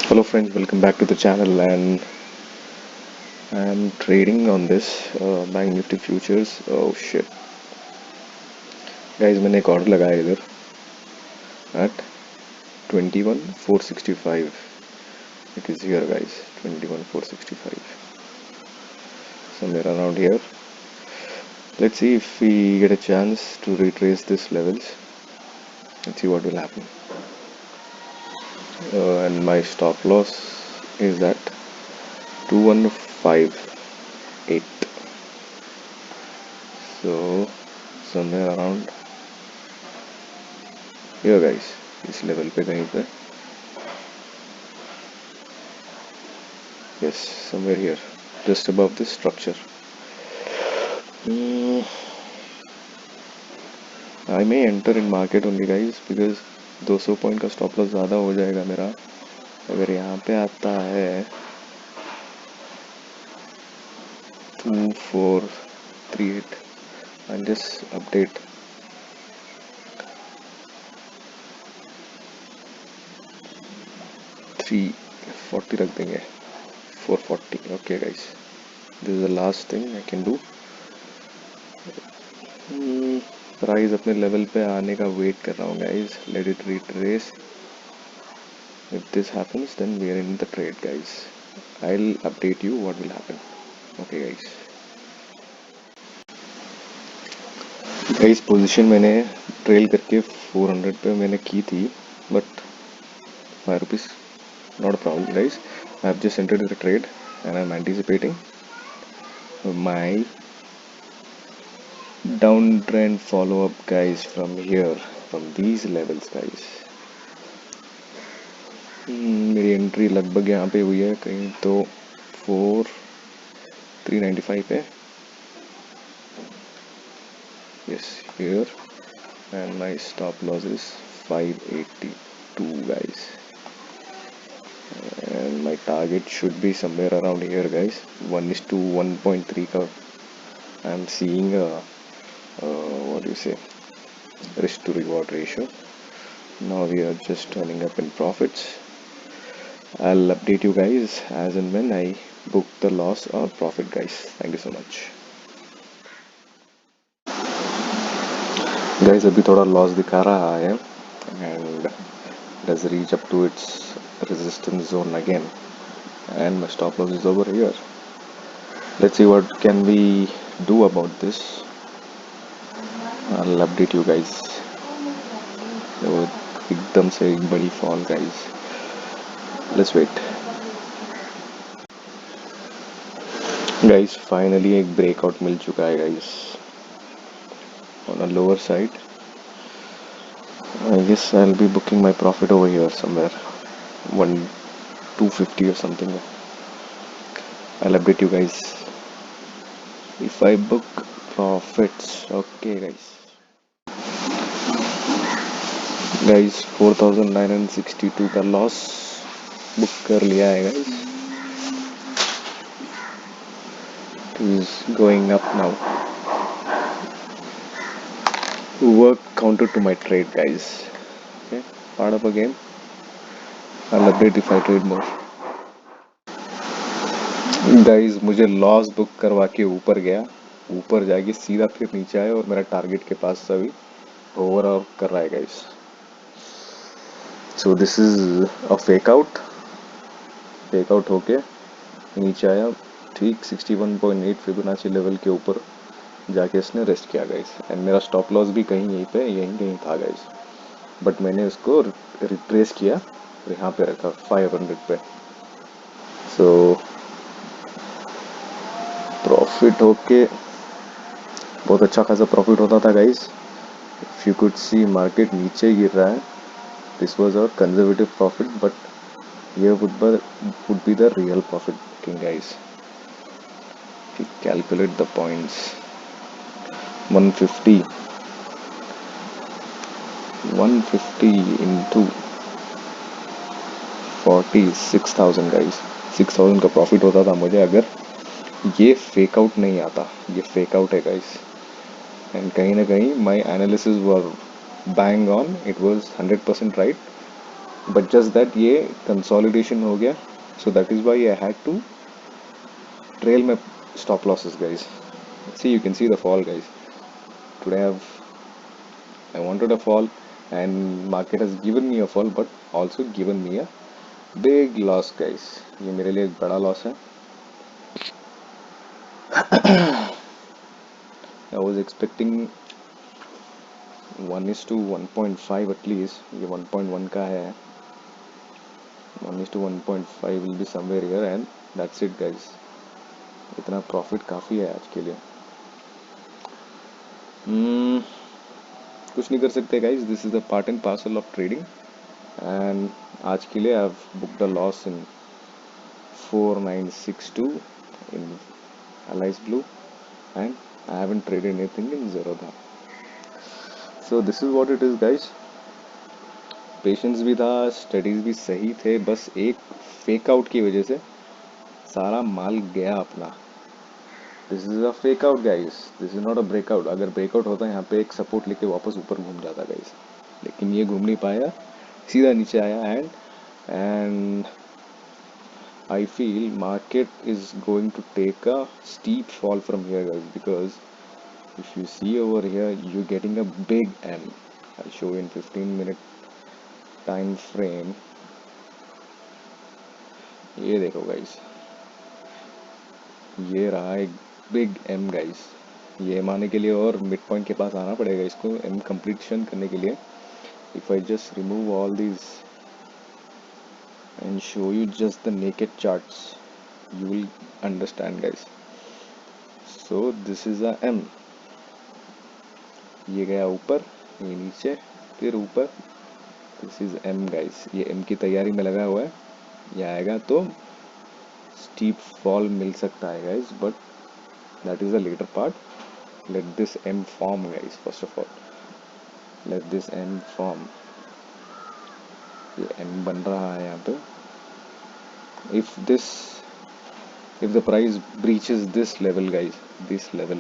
Hello friends, welcome back to the channel and I'm trading on this Bank Nifty futures. Oh shit. Guys, मैंने एक order लगाया इधर at 21,465. It is here guys, 21,465. Somewhere around here. Let's see if we get a chance to retrace these levels. Let's see what will happen. And my stop loss is at 2158. So somewhere around here guys, इस level पे कहीं पे. Yes, somewhere here, just above this structure. I may enter in market only guys because 200 point का stop loss ज़्यादा हो जाएगा मेरा अगर यहाँ पे आता है 2438 and just update 340 रख देंगे 440. Okay guys, this is the last thing I can do. Price अपने लेवल पे आने का वेट कर रहा हूँ guys. Let it retrace. If this happens then we are in the trade guys. I'll update you what will happen. Okay guys. Guys position मैंने trail करके 400 पे मैंने की थी but 5 rupees not a problem guys. I have just entered the trade and I'm anticipating my downtrend follow up guys from here, from these levels guys. मेरी entry लगभग यहाँ पे हुई है कहीं तो 4395 पे. Yes, here, and my stop loss is 582 guys, and my target should be somewhere around here guys. 1:1.3 ka I'm seeing a what do you say, risk to reward ratio. Now we are just turning up in profits. I'll update you guys as and when I book the loss or profit guys. Thank you so much guys. अभी थोड़ा loss दिखा रहा है and does reach up to its resistance zone again, and my stop loss is over here. Let's see what can we do about this. I'll update you guys. तो एकदम से एक बड़ी fall guys. Let's wait guys. Finally एक breakout मिल चुका है guys on a lower side. I guess I will be booking my profit over here somewhere 1250 or something. I'll update you guys if I book profits. Okay guys 4962 का loss book कर लिया है guys. Is going up now. Work counter to my trade guys. Okay, part of a game. I'll update if I trade more. Guys मुझे loss book करवा के ऊपर गया, ऊपर जाके सीधा फिर नीचे आया और मेरा टारगेट के पास सभी ओवर और कर रहा है guys. So this is a fake out होके नीचे आया ठीक 61.8 फिबोनाची लेवल के ऊपर जाके इसने रेस्ट किया गाइस. एंड मेरा स्टॉप लॉस भी कहीं यहीं पे यहीं कहीं था गाइस, बट मैंने उसको रिट्रेस किया और यहाँ पे रखा 500 पे. सो प्रॉफिट होके बहुत अच्छा खासा प्रॉफिट होता था guys. If you could see market नीचे गिर रहा है. This was our conservative profit, but ये would be the real profit booking guys. Calculate the points. 150 into 40 6000 guys. 6000 का प्रॉफिट होता था मुझे अगर ये फेक आउट नहीं आता. ये फेक आउट है गाइस, एंड कहीं ना कहीं my analysis were bang on. It was 100% right. But just that ये कंसोलिडेशन हो गया, so that is why I had to trail my stop losses, guys. See, you can see the fall, guys. Today I wanted a fall, and market has given me a fall, but also given me a big loss, guys. ये मेरे लिए एक बड़ा loss है. I was expecting 1:1.5 at least. ये 1.1 का है. 1:1.5 will be somewhere here, and that's it, guys. इतना प्रॉफिट काफ़ी है आज के लिए. कुछ नहीं कर सकते, guys. This is the part and parcel of trading. And आज के लिए I have booked a loss in 4962 in Allies Blue, and I haven't traded anything in Zerodha. So this is what it is, guys. Patience भी था, studies भी सही थे, बस एक फेक आउट की वजह से सारा माल गया अपना. This is a fake out, guys. This is not a breakout. अगर ब्रेकआउट होता यहाँ पे एक सपोर्ट लेके वापस ऊपर घूम जाता, गाइस. लेकिन ये घूम नहीं पाया, सीधा नीचे आया. And I feel market is going to take a steep fall from here, guys, because if you see over here, you're getting a big M. I'll show you in 15-minute time frame. ये देखो, guys. ये रहा एक big M, guys. ये M आने के लिए और मिड पॉइंट के पास आना पड़ेगा इसको M कंप्लीशन करने के लिए. If I just remove all these and show you just the naked charts, you will understand, guys. So this is a M. ये गया ऊपर, ये नीचे, फिर ऊपर. This is M, guys. ये M की तैयारी में लगा हुआ है. ये आएगा तो स्टीप फॉल मिल सकता है, guys, but that is the latter part. Let this M form, guys. First of all let this M form. ये M बन रहा है यहाँ पे. if the price breaches this level, guys, this level,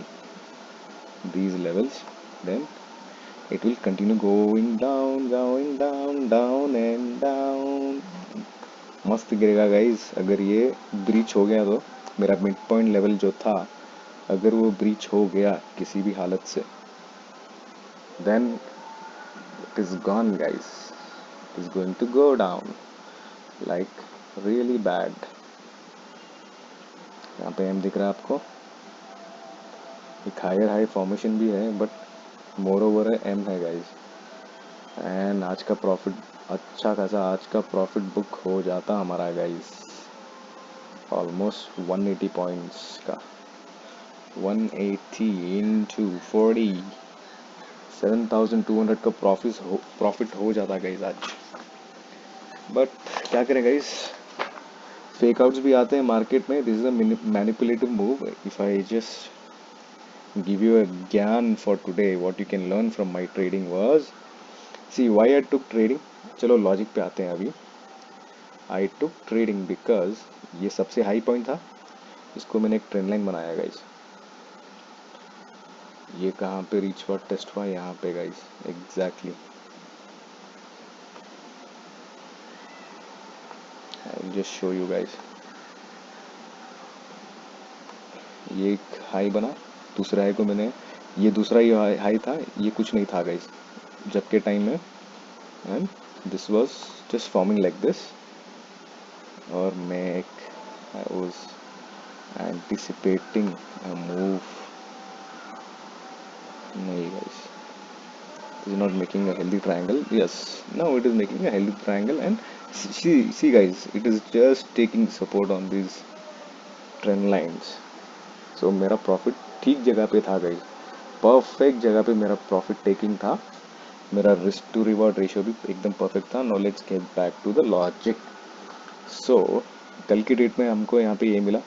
these levels, then it will continue going down, down and down. मस्त गिरेगा, guys. अगर ये ब्रीच हो गया तो मेरा मिड पॉइंट लेवल जो था, अगर वो ब्रीच हो गया किसी भी हालत से, then it is gone, guys. It is going to go down like really bad. यहाँ पे M दिख रहा है आपको. एक हायर हाई फॉर्मेशन भी है, बट मोर ओवर है M है, गाइस. एंड आज का प्रॉफिट अच्छा खासा, आज का प्रॉफिट बुक हो जाता हमारा, गाइस. ऑलमोस्ट 180 पॉइंट्स का. 180 into 40, 7200 का प्रॉफिट हो जाता, गाइस, आज. बट क्या करें, गाइस. फेक आउट्स भी आते हैं मार्केट में. This is a manipulative move. If I just give you a ज्ञान for today, what you can learn from my trading was, see why I took trading. चलो logic पे आते हैं अभी. आई टुक ट्रेडिंग बिकॉज ये सबसे high point था. इसको मैंने एक ट्रेंड लाइन बनाया, गाइस. ये कहाँ पे रीच हुआ, टेस्ट हुआ, यहाँ पे, guys. Exactly. I just show you, guys. ये एक हाई बना. दूसरा हाई को मैंने, ये दूसरा ही हाई था, ये कुछ नहीं था, गाइस, जब के टाइम में. And this was just forming like this. और मैं I was anticipating a move. नहीं, guys, it is not making a healthy triangle. Yes, now it is making a healthy triangle. And see, guys, it is just taking support on these trend lines. So मेरा profit ठीक जगह पे था, guys. Perfect जगह पे मेरा profit taking था. मेरा रिस्क टू रिवॉर्ड रेशियो भी एकदम परफेक्ट था. Now let's get back to the logic. So कल की डेट में हमको यहाँ पे ये मिला.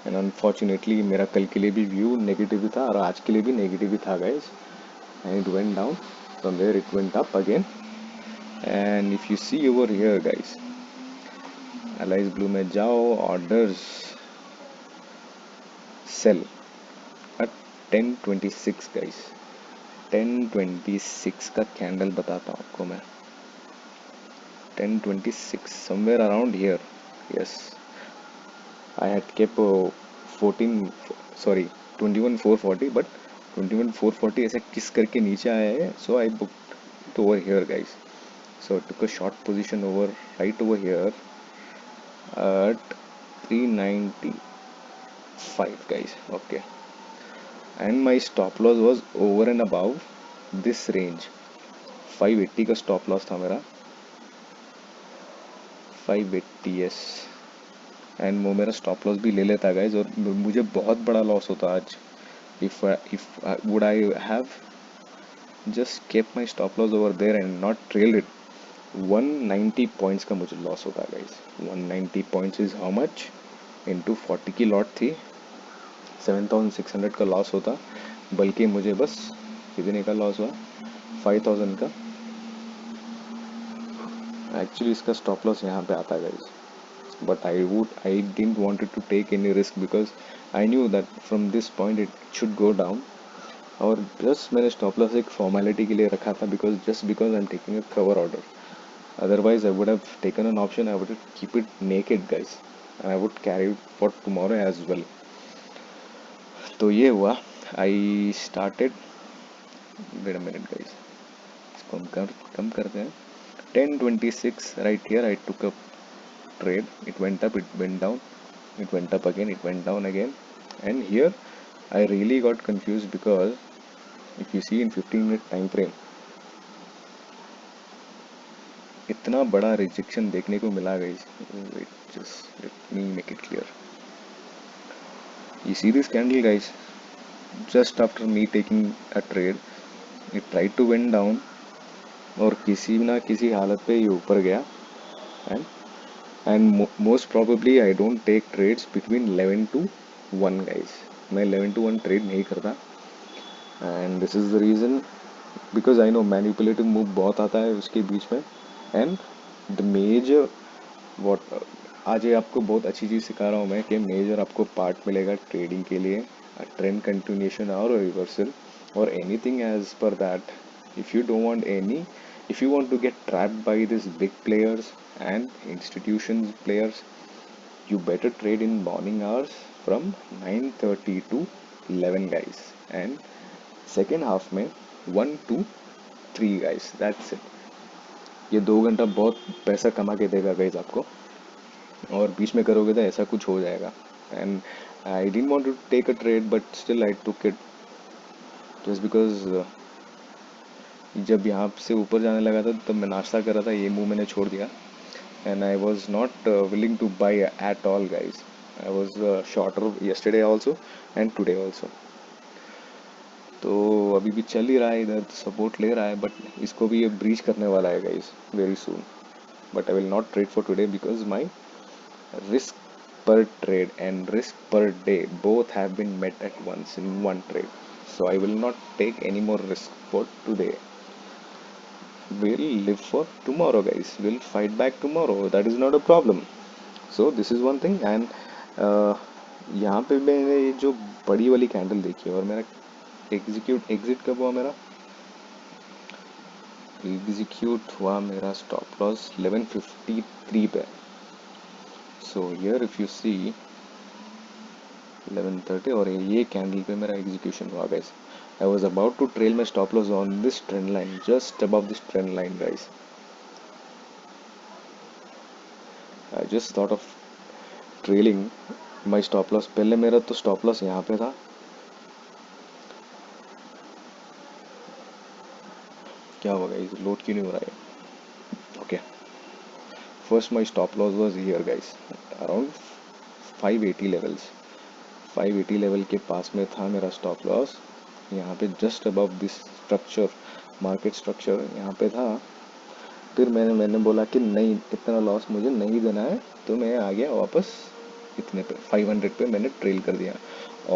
एंड अनफॉर्चुनेटली मेरा कल के लिए भी व्यू नेगेटिव ही था, और आज के लिए भी नेगेटिव ही था, guys. And it went down. From there it went up again. And if you see over here, guys, Allies Blue में जाओ, orders sell at 10:26, guys. 10:26 का कैंडल बताता हूँ आपको मैं. 10:26 somewhere around here. Yes, I had kept 14 sorry 21,440, but 21,440 ऐसे किस करके नीचे आया है, so I booked over here guys. So I took a short position over right over here at 395 guys. Okay, and my stop loss was over and above this range. 580 का stop loss था मेरा, 580 yes. And वो मेरा stop loss भी ले लेता guys, और मुझे बहुत बड़ा लॉस होता आज if would I have just kept my stop loss over there and not trail it. 190 points का मुझे लॉस होता है guys. 190 points is how much, into 40 की लॉट थी, 7,600 का लॉस होता. बल्कि मुझे बस कितने का लॉस हुआ, 5,000 का. एक्चुअली इसका स्टॉप लॉस यहाँ पे आता है guys, but I didn't wanted to take any risk because I knew that from this point it should go down. और just मैंने stop loss एक formality के लिए रखा था, because I'm taking a cover order. Otherwise I would have taken an option, I would keep it naked guys, and I would carry it for tomorrow as well. तो ये हुआ. I started, wait a minute guys, इसको हम कम करते हैं. 10:26 right here I took a trade. It went up, it went down, it went up again, it went down again, and here I really got confused because if you see in 15-minute time frame इतना बड़ा rejection देखने को मिला guys. Wait, just let me make it clear. You see this candle guys, just after me taking a trade it tried to went down और किसी ना किसी हालत पे ये ऊपर गया. and most probably I don't take trades between 11 to 1 guys. मैं 11 to 1 trade नहीं करता, and this is the reason because I know manipulative move बहुत आता है उसके बीच में. and the major what आज ये आपको बहुत अच्छी चीज़ सिखा रहा हूँ मैं कि मेजर आपको पार्ट मिलेगा ट्रेडिंग के लिए, ट्रेंड कंटिन्यूशन और रिवर्सल और anything as per that. if you don't want any if you want to get trapped by these big players and institutions players, you better trade in morning hours from 9:30 to 11 guys, and second half में 1 to 3 guys. That's it. ये 2 घंटा बहुत पैसा कमा के देगा guys आपको, और बीच में करोगे तो ऐसा कुछ हो जाएगा. And I didn't want to take a trade but still I took it just because जब यहाँ से ऊपर जाने लगा था तब मैं नाश्ता कर रहा था, ये मुंह मैंने छोड़ दिया. and I was not willing to buy at all guys. I was shorter yesterday also and today also. तो अभी भी चल ही रहा है, इधर सपोर्ट ले रहा है, बट इसको भी ये ब्रीच करने वाला है guys very soon. But I will not trade for today because my risk per trade and risk per day both have been met at once in one trade, so I will not take any more risk for today. We'll live for tomorrow guys, we'll fight back tomorrow, that is not a problem. So this is one thing. and यहाँ पे मैंने ये जो बड़ी वाली candle देखी है, और मेरा एग्जिट कब हुआ, मेरा एग्जीक्यूट हुआ मेरा स्टॉप लॉस 11:53 पे. So here if you see 11:30 और ये कैंडल पे मेरा एग्जीक्यूशन हुआ guys. I was about to trail my stop loss on this trend line, just above this trend line guys. I just thought of trailing my stop loss. पहले मेरा तो stop loss यहाँ पे था, क्या होगा गाइस, लोड क्यों नहीं हो रहा है. Okay, first my stop loss was here guys around 580 levels. 580 level के पास में था मेरा स्टॉप लॉस, यहाँ पे just above this structure, market structure यहाँ पे था. फिर मैंने बोला कि नहीं, इतना लॉस मुझे नहीं देना है, तो मैं आ गया वापस इतने पे 500 पे मैंने ट्रेल कर दिया.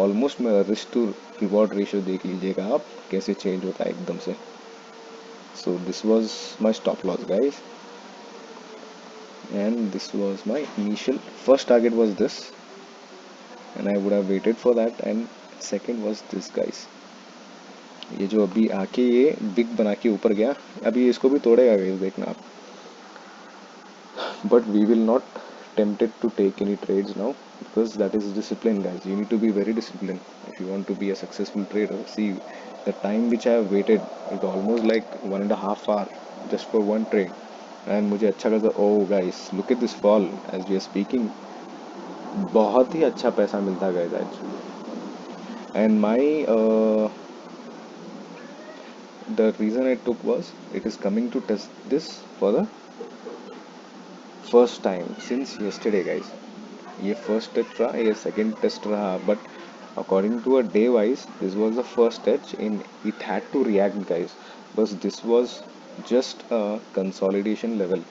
ऑलमोस्ट मेरा रिस्क टू रिवॉर्ड रेशियो देख लीजिएगा आप कैसे चेंज होता है एकदम से. So this was my stop loss guys, and this was my initial first target was this, and I would have waited for that, and second was this guys. ये जो अभी आके ये बिग बना के ऊपर गया, अभी इसको भी तोड़ेगा गाइस, देखना आप. but we will not tempted to take any trades now, because that is discipline, guys. You need to be very disciplined if you want to be a successful trader. See, the time which I have waited, it almost like 1.5 hour just for one trade, and मुझे अच्छा खासा, oh guys, look at this fall as we are speaking. बहुत ही अच्छा पैसा मिलता है guys actually. And my the reason I took was, it is coming to test this for the first time since yesterday, guys. ये first touch रहा, ये second test रहा, but according to a day wise this was the first touch in, it had to react guys. बस this was just a consolidation level.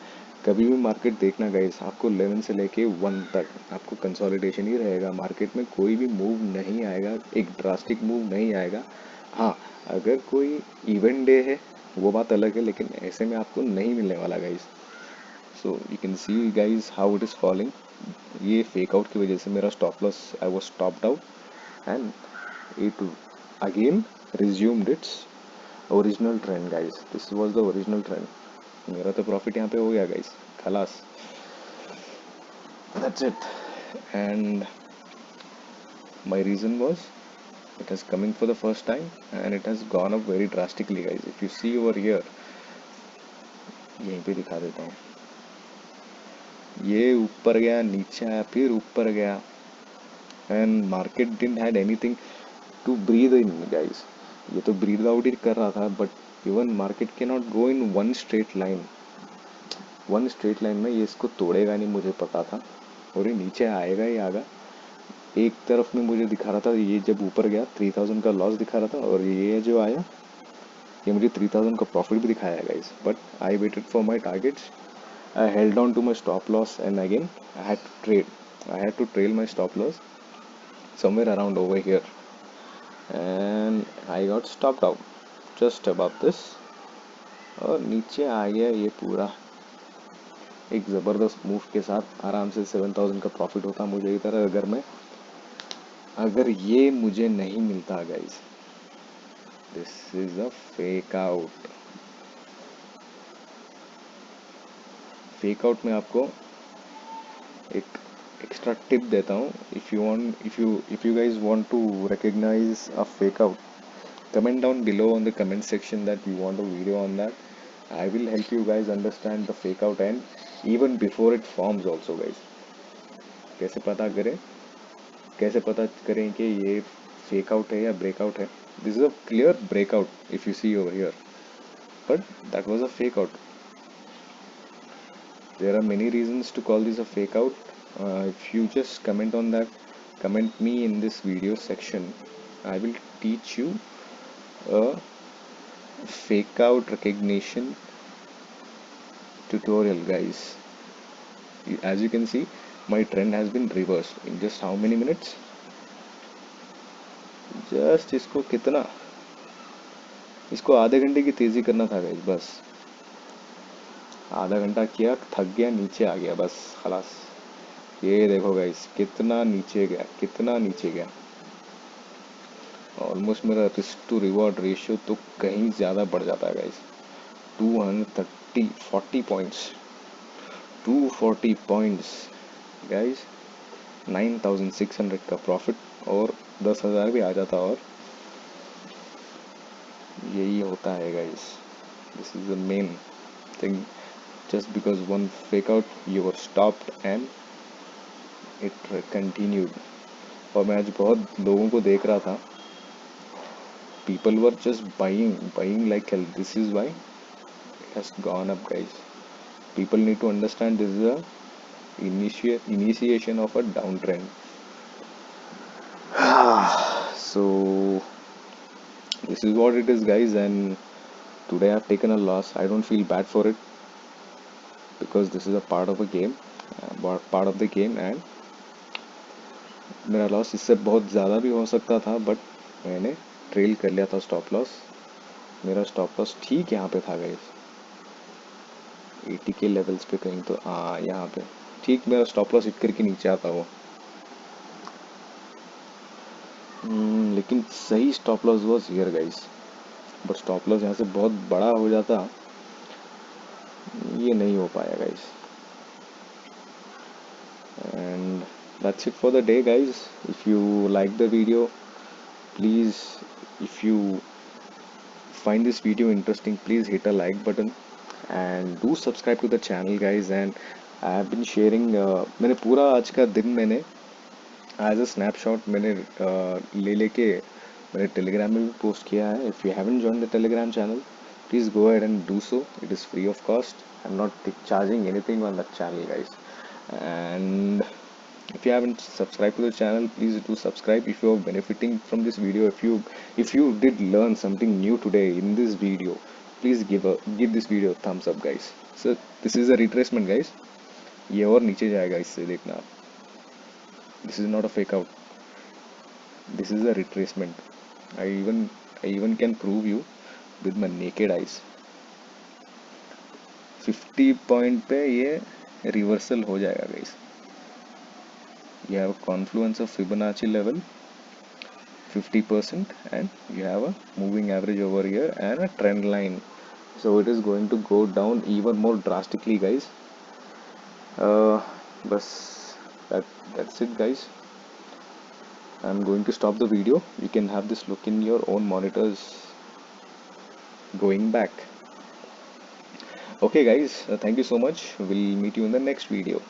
कभी भी market देखना guys, आपको 11 से लेके 1 तक आपको कंसोलिडेशन ही रहेगा. मार्केट में कोई भी मूव नहीं आएगा, एक ड्रास्टिक मूव नहीं आएगा. हाँ, अगर कोई इवेंट डे है वो बात अलग है, लेकिन ऐसे में आपको नहीं मिलने वाला guys. So you can see guys how it is falling. ये फेक आउट की वजह से मेरा stop loss, I was stopped out and it again resumed its original trend guys. This was the original trend. मेरा तो profit यहाँ पे हो गया गाइज, खलास. That's it. And my reason was, it has coming for the first time and it has gone up very drastically guys. If you see over here, यहीं पे दिखा देता हूँ, ये ऊपर गया, नीचे आया, फिर ऊपर गया, and market didn't had anything to breathe in guys. ये तो ब्रीद आउट ही कर रहा था, but even market can not go in one straight line. One straight line में ये इसको तोड़ेगा नहीं, मुझे पता था, और ये नीचे आएगा ही आएगा. एक तरफ में मुझे दिखा रहा था, ये जब ऊपर गया 3000 का लॉस दिखा रहा था, और ये जो आया ये मुझे 3000 का प्रॉफिट भी दिखाया guys. But I waited for my targets. I held on to my stop loss, and again I had to trade. I had to trail my stop loss somewhere around over here, and I got stopped out just above this. और नीचे आ गया ये पूरा एक ज़बरदस्त move के साथ. आराम से 7000 का प्रॉफिट होता मुझे इधर, अगर ये मुझे नहीं मिलता guys. This is a fake out. Fake out में आपको एक एक्स्ट्रा टिप देता हूँ. If you guys want to recognize a fake out, comment down below on the comment section that you want a video on that. I will help you guys understand the fake out and even before it forms also guys. कैसे पता करें कि ये fake out है या breakout है. This is a clear breakout if you see over here, but that was a fake out. There are many reasons to call this a fake out. If you just comment on that, comment me in this video section, I will teach you a fake out recognition tutorial guys. As you can see, my trend has been reversed in just how many minutes. Just इसको आधे घंटे की तेजी करना था guys. बस आधा घंटा किया, थक गया, नीचे आ गया, बस खलास. ये देखो गाइस कितना नीचे गया. ऑलमोस्ट मेरा रिस्क टू रिवॉर्ड रेशियो तो कहीं ज़्यादा बढ़ जाता है गाइस. 240 points, 240 points guys. 9600 का प्रॉफिट, और 10,000 भी आ जाता. और यही होता है guys. This is the main thing. Just because one fake out you were stopped and it continued. और मैं आज बहुत लोगों को देख रहा था, people were just buying like hell. This is why it has gone up guys. People need to understand this is a initiation of a downtrend. So this is what it is guys, and today I've taken a loss. I don't feel bad for it, because this is a part of a game, and मेरा loss इससे बहुत ज़्यादा भी हो सकता था, but मैंने trail कर लिया था स्टॉप लॉस. मेरा स्टॉप लॉस ठीक यहाँ पे था गाइस, 80 के लेवल्स पे कहीं, तो हाँ यहाँ पे ठीक मेरा स्टॉप लॉस हिट करके नीचे आता वो. लेकिन सही stop loss was here guys. But stop loss यहाँ से बहुत बड़ा हो जाता, ये नहीं हो पाया guys. that's it for the day, guys. If you like the video, please, if you find this video interesting, please hit a like button and do subscribe to the channel, guys. And I have been sharing, मैंने पूरा आज का दिन मैंने as a snapshot मैंने ले लेके मैंने टेलीग्राम में भी पोस्ट किया है. If you haven't join the Telegram channel, please go ahead and do so. It is free of cost. I'm not charging anything on that channel, guys. And if you haven't subscribed to the channel, please do subscribe. If you are benefiting from this video, if you did learn something new today in this video, please give this video a thumbs up, guys. So this is a retracement, guys. ये और नीचे जाएगा इससे देखना आप. This is not a fake out. This is a retracement. I even I even can prove you with my naked eyes. 50 point पे ये reversal हो जाएगा, guys. You have a confluence of Fibonacci level 50%, and you have a moving average over here and a trend line. So it is going to go down even more drastically, guys. Bas that's it, guys. I'm going to stop the video. You can have this look in your own monitors going back. Okay, guys, thank you so much. We'll meet you in the next video.